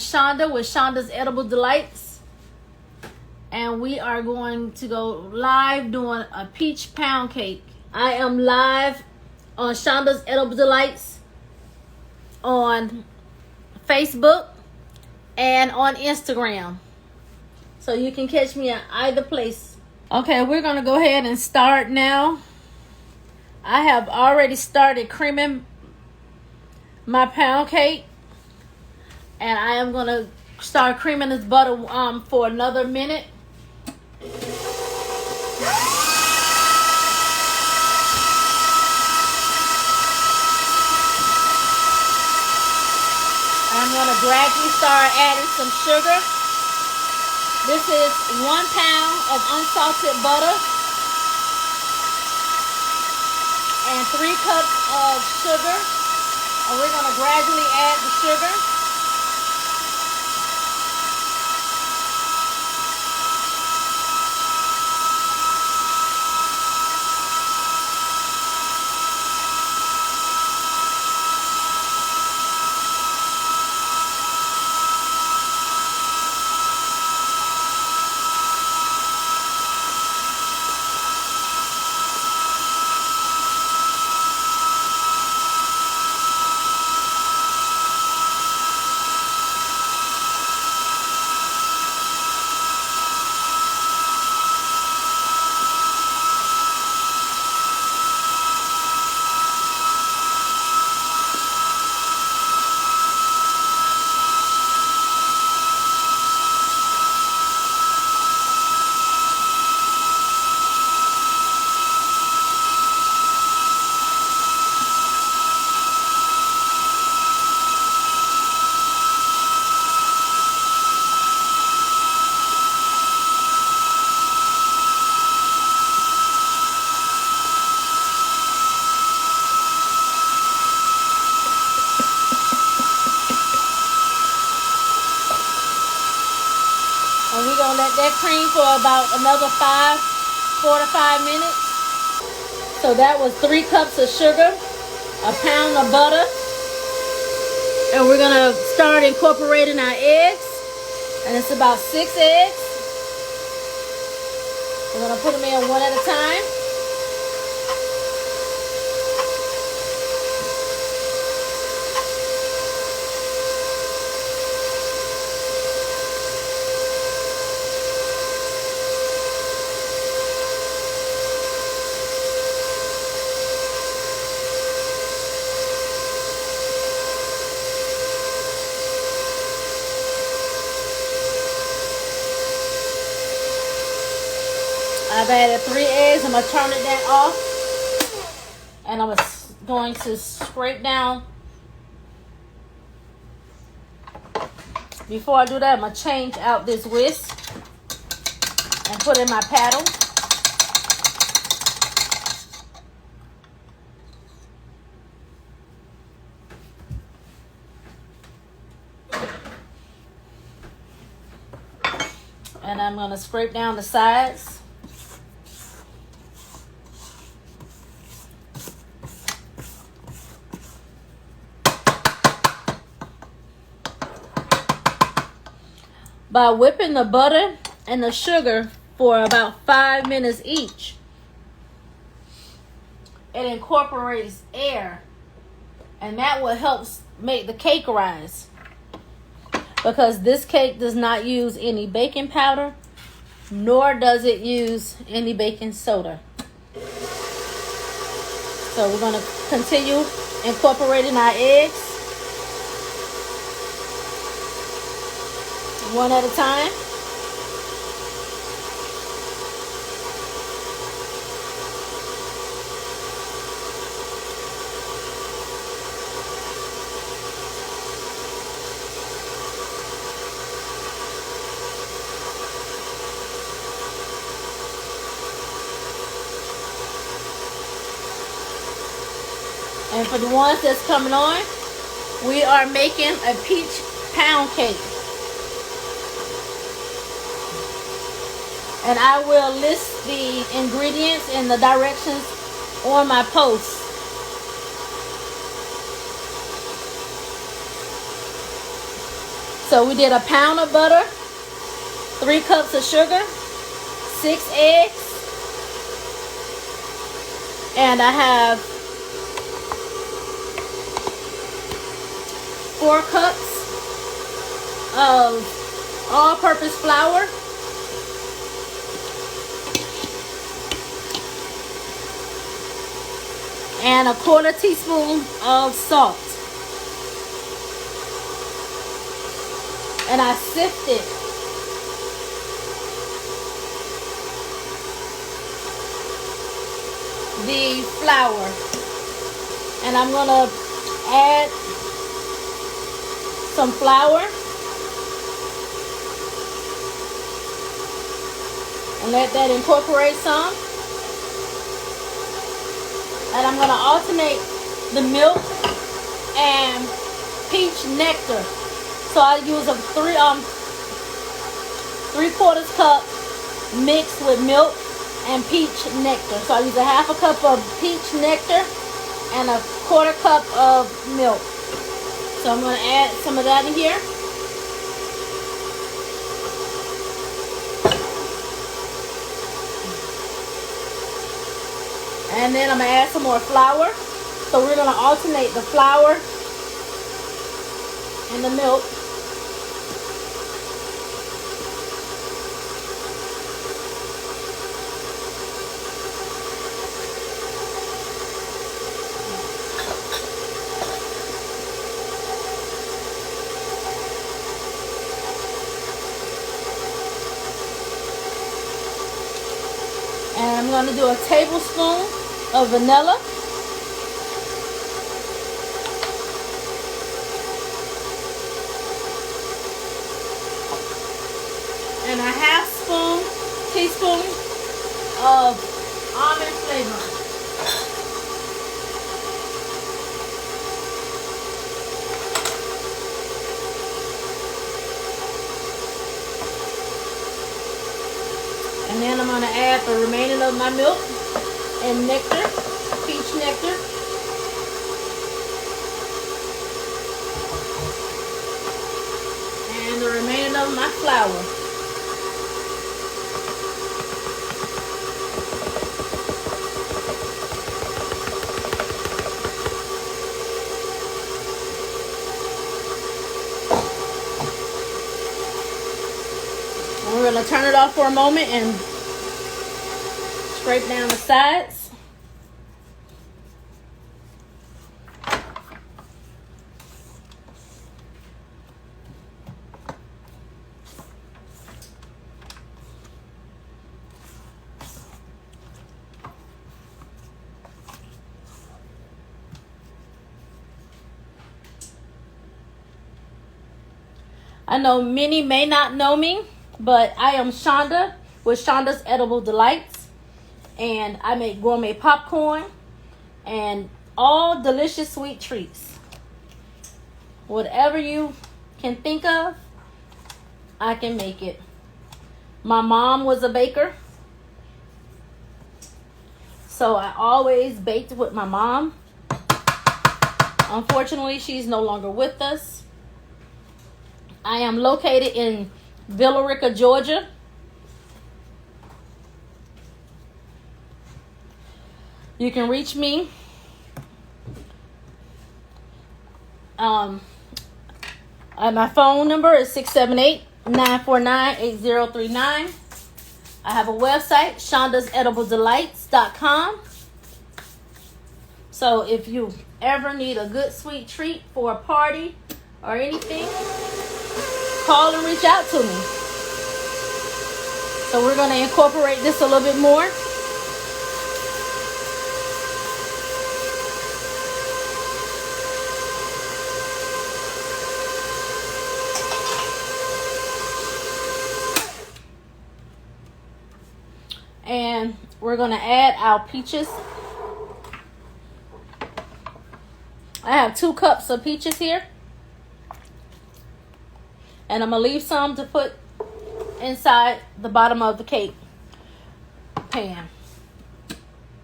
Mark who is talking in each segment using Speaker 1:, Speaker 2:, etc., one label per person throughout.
Speaker 1: Shonda with Shondas Edibles Delights. And we are going to go live doing a peach pound cake. I am live on Shondas Edibles Delights on Facebook and on Instagram. So you can catch me at either place. Okay, we're going to go ahead and start now. I have already started creaming my pound cake. And I am going to start creaming this butter for another minute. I'm going to gradually start adding some sugar. This is 1 pound of unsalted butter and 3 cups of sugar. And we're going to gradually add the sugar. And we're going to let that cream for about another 4 to 5 minutes. So that was 3 cups of sugar, a pound of butter. And we're going to start incorporating our eggs. And it's about 6 eggs. We're going to put them in one at a time. I've added 3 eggs. I'm going to turn that off. And I'm going to scrape down. Before I do that, I'm going to change out this whisk and put in my paddle. And I'm going to scrape down the sides. By whipping the butter and the sugar for about 5 minutes each, it incorporates air, and that will help make the cake rise, because this cake does not use any baking powder, nor does it use any baking soda. So we're going to continue incorporating our eggs one at a time. And for the ones that's coming on, we are making a peach pound cake. And I will list the ingredients and the directions on my post. So we did a pound of butter, 3 cups of sugar, 6 eggs, and I have 4 cups of all-purpose flour, and a 1/4 teaspoon of salt. And I sifted the flour, and I'm gonna add some flour and let that incorporate some. And I'm gonna alternate the milk and peach nectar. So I use a 3/4 cup mixed with milk and peach nectar. So I use a 1/2 cup of peach nectar and a 1/4 cup of milk. So I'm going to add some of that in here. And then I'm going to add some more flour. So we're going to alternate the flour and the milk. And I'm going to do a tablespoon of vanilla. And a 1/2 teaspoon of almond flavor. And then I'm going to add the remaining of my milk and nectar, peach nectar. And the remaining of my flour. We're going to turn it off for a moment and scrape down the sides. I know many may not know me, but I am Shonda with Shondas Edibles Delights, and I make gourmet popcorn and all delicious sweet treats. Whatever you can think of, I can make it. My mom was a baker, so I always baked with my mom. Unfortunately, she's no longer with us. I am located in Villa Rica, Georgia. You can reach me my phone number is 678-949-8039. I have a website, ShondasEdiblesDelights.com. So if you ever need a good sweet treat for a party or anything, call and reach out to me. So we're going to incorporate this a little bit more. And we're going to add our peaches. I have 2 cups of peaches here. And I'm going to leave some to put inside the bottom of the cake pan.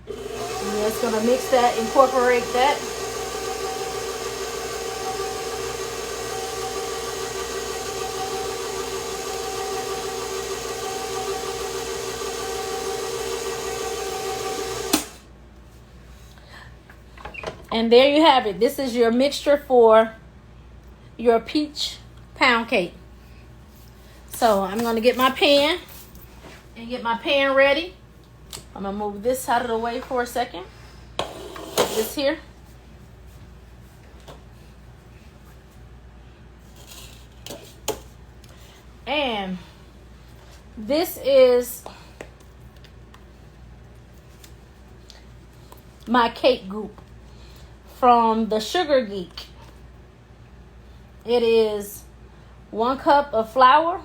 Speaker 1: And just going to mix that, incorporate that. And there you have it. This is your mixture for your peach pound cake. So I'm going to get my pan and get my pan ready. I'm going to move this out of the way for a second. Put this here. And this is my cake goop from the Sugar Geek. It is 1 cup of flour,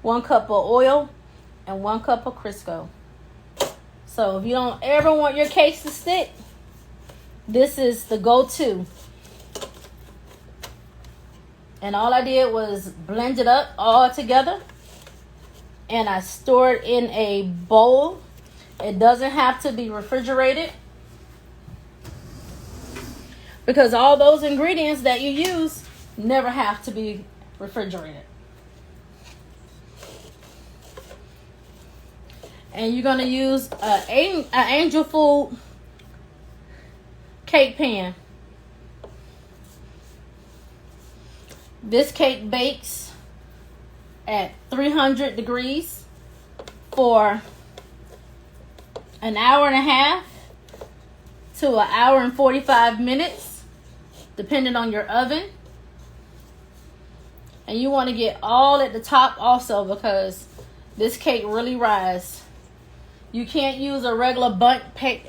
Speaker 1: 1 cup of oil, and 1 cup of Crisco. So if you don't ever want your cakes to stick, this is the go-to. And all I did was blend it up all together. And I store it in a bowl. It doesn't have to be refrigerated, because all those ingredients that you use never have to be refrigerated. And you're going to use an Angel Food cake pan. This cake bakes at 300 degrees for an hour and a half to an hour and 45 minutes, depending on your oven. And you want to get all at the top also, because this cake really rises. You can't use a regular bundt cake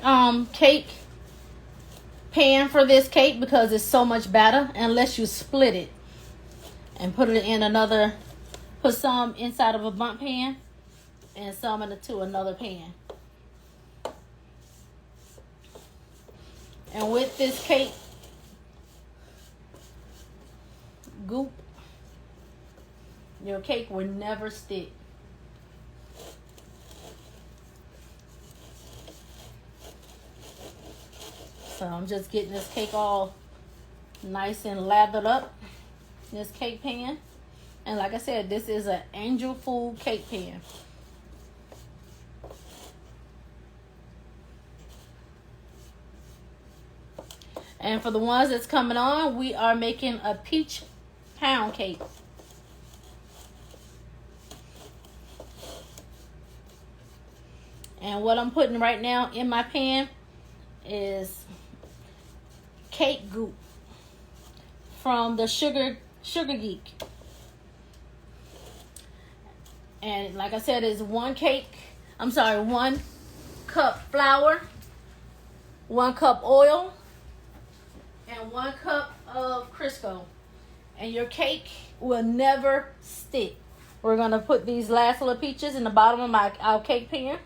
Speaker 1: pan for this cake because it's so much batter, unless you split it and put it in another, put some inside of a bundt pan and some into another pan. And with this cake goop, your cake will never stick. So I'm just getting this cake all nice and lathered up, this cake pan. And like I said, this is an Angel Food cake pan. And for the ones that's coming on, we are making a peach pound cake. And what I'm putting right now in my pan is cake goop from the Sugar Geek. And like I said, it's 1 cup flour, 1 cup oil, and 1 cup of Crisco. And your cake will never stick. We're going to put these last little peaches in the bottom of our cake pan.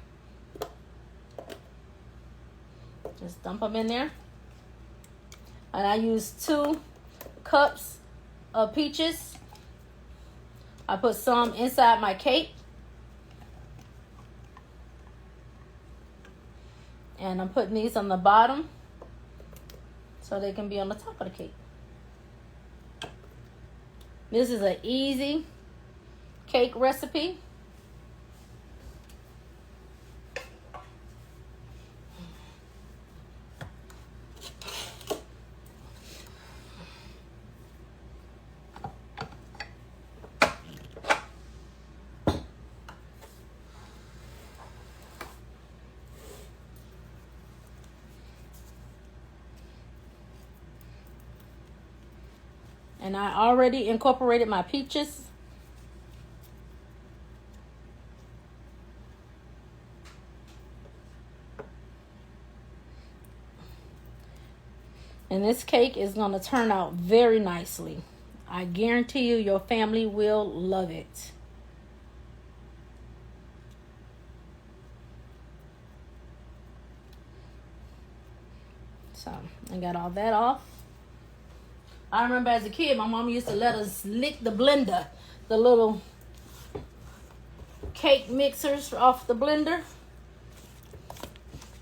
Speaker 1: Just dump them in there. And I use 2 cups of peaches. I put some inside my cake. And I'm putting these on the bottom so they can be on the top of the cake. This is an easy cake recipe. And I already incorporated my peaches. And this cake is going to turn out very nicely. I guarantee you, your family will love it. So I got all that off. I remember as a kid, my mom used to let us lick the blender, the little cake mixers off the blender,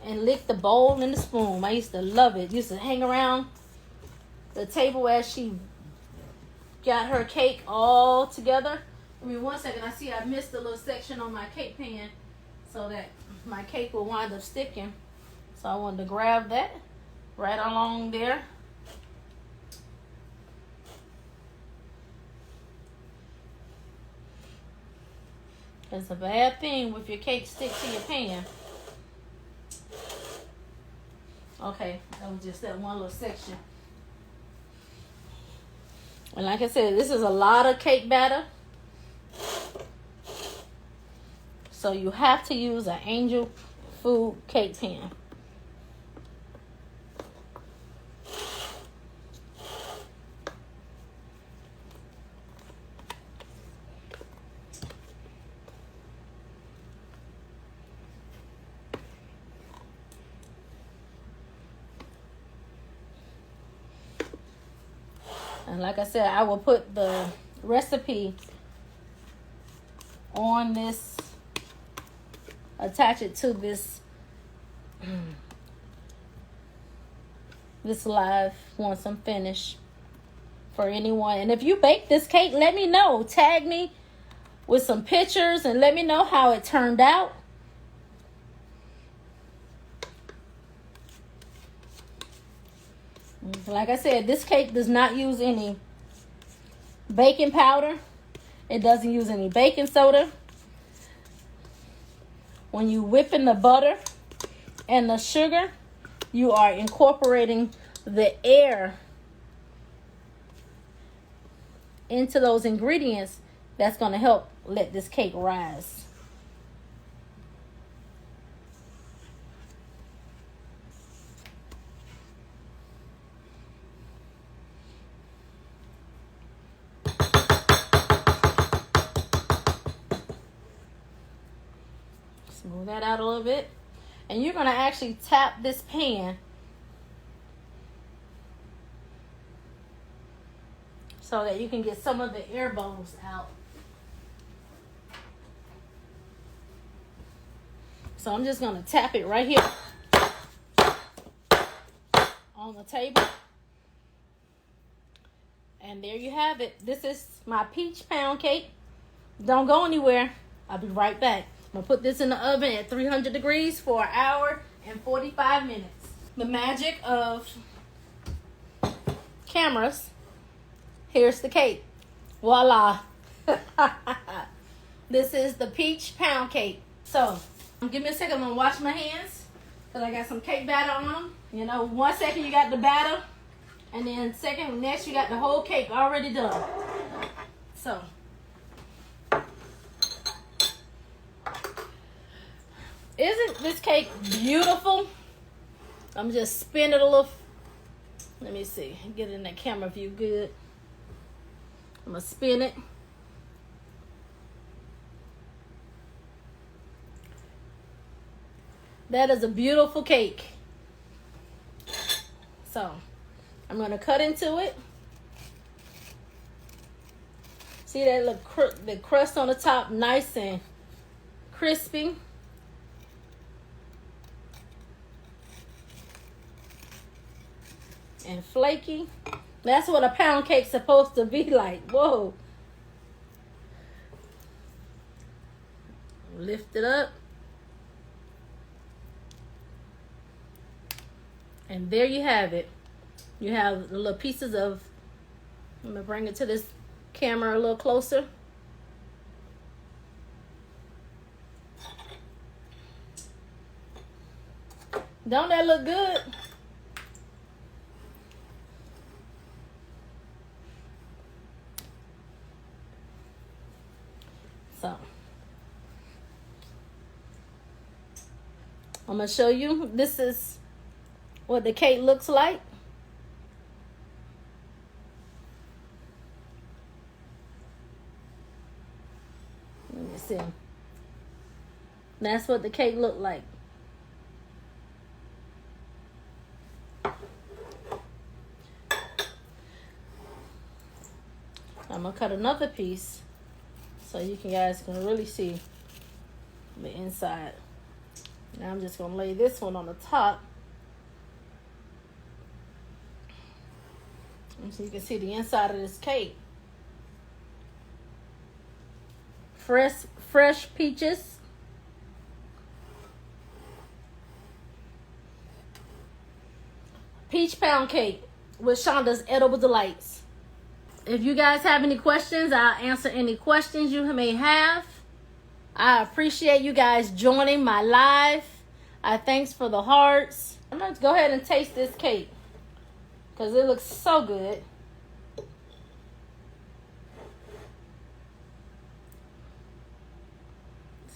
Speaker 1: and lick the bowl and the spoon. I used to love it. Used to hang around the table as she got her cake all together. I mean, 1 second, I see I missed a little section on my cake pan so that my cake will wind up sticking. So I wanted to grab that right along there. It's a bad thing if your cake sticks to your pan. Okay, that was just that one little section. And like I said, this is a lot of cake batter. So you have to use an Angel Food cake pan. And like I said, I will put the recipe on this, attach it to this this live once I'm finished for anyone. And if you bake this cake, let me know. Tag me with some pictures and let me know how it turned out. Like I said, this cake does not use any baking powder. It doesn't use any baking soda. When you whip in the butter and the sugar, you are incorporating the air into those ingredients. That's going to help let this cake rise. Smooth that out a little bit. And you're going to actually tap this pan so that you can get some of the air bubbles out. So I'm just going to tap it right here on the table. And there you have it. This is my peach pound cake. Don't go anywhere. I'll be right back. I'm going to put this in the oven at 300 degrees for an hour and 45 minutes. The magic of cameras. Here's the cake. Voila. This is the peach pound cake. So, give me a second. I'm going to wash my hands because I got some cake batter on them. You know, 1 second you got the batter. And then next you got the whole cake already done. So, isn't this cake beautiful? I'm just spin it a little. Let me see. Get it in the camera view good. I'm going to spin it. That is a beautiful cake. So, I'm going to cut into it. See that look, the crust on the top, nice and crispy. And flaky. That's what a pound cake's supposed to be like. Whoa. Lift it up. And there you have it. You have the little pieces of, I'm going to bring it to this camera a little closer. Don't that look good? So, I'm going to show you. This is what the cake looks like. Let me see. That's what the cake looked like. I'm going to cut another piece so you guys can really see the inside. Now I'm just going to lay this one on the top. And so you can see the inside of this cake. Fresh peaches. peach pound cake with Shonda's Edible Delights. If you guys have any questions, I'll answer any questions you may have. I appreciate you guys joining my live. Thanks for the hearts. I'm going to go ahead and taste this cake because it looks so good.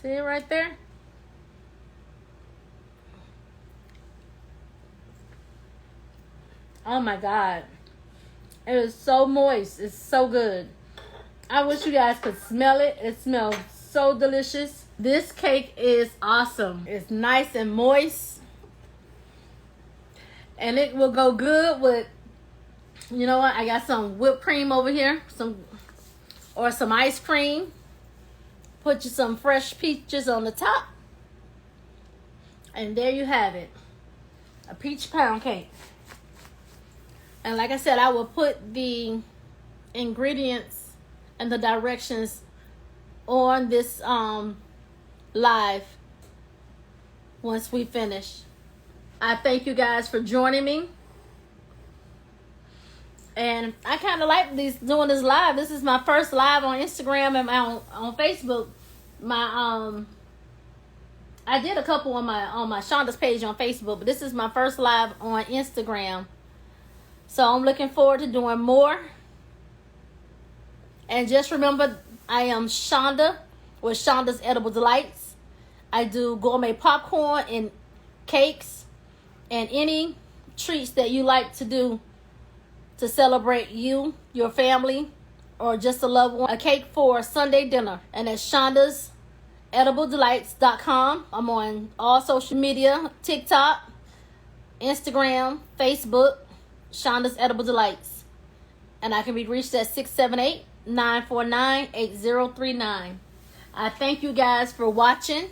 Speaker 1: See it right there? Oh my God. It is so moist. It's so good. I wish you guys could smell it. It smells so delicious. This cake is awesome. It's nice and moist. And it will go good with, you know what? I got some whipped cream over here. Some ice cream. Put you some fresh peaches on the top. And there you have it. A peach pound cake. And like I said, I will put the ingredients and the directions on this live once we finish. I thank you guys for joining me. And I kind of like doing this live. This is my first live on Instagram and on Facebook. I did a couple on my Shonda's page on Facebook, but this is my first live on Instagram. So I'm looking forward to doing more. And just remember, I am Shonda with Shonda's Edible Delights. I do gourmet popcorn and cakes and any treats that you like to do to celebrate you, your family, or just a loved one. A cake for Sunday dinner. And it's ShondasEdiblesDelights.com. I'm on all social media, TikTok, Instagram, Facebook, Shonda's Edible Delights. And I can be reached at 678-949-8039. I thank you guys for watching.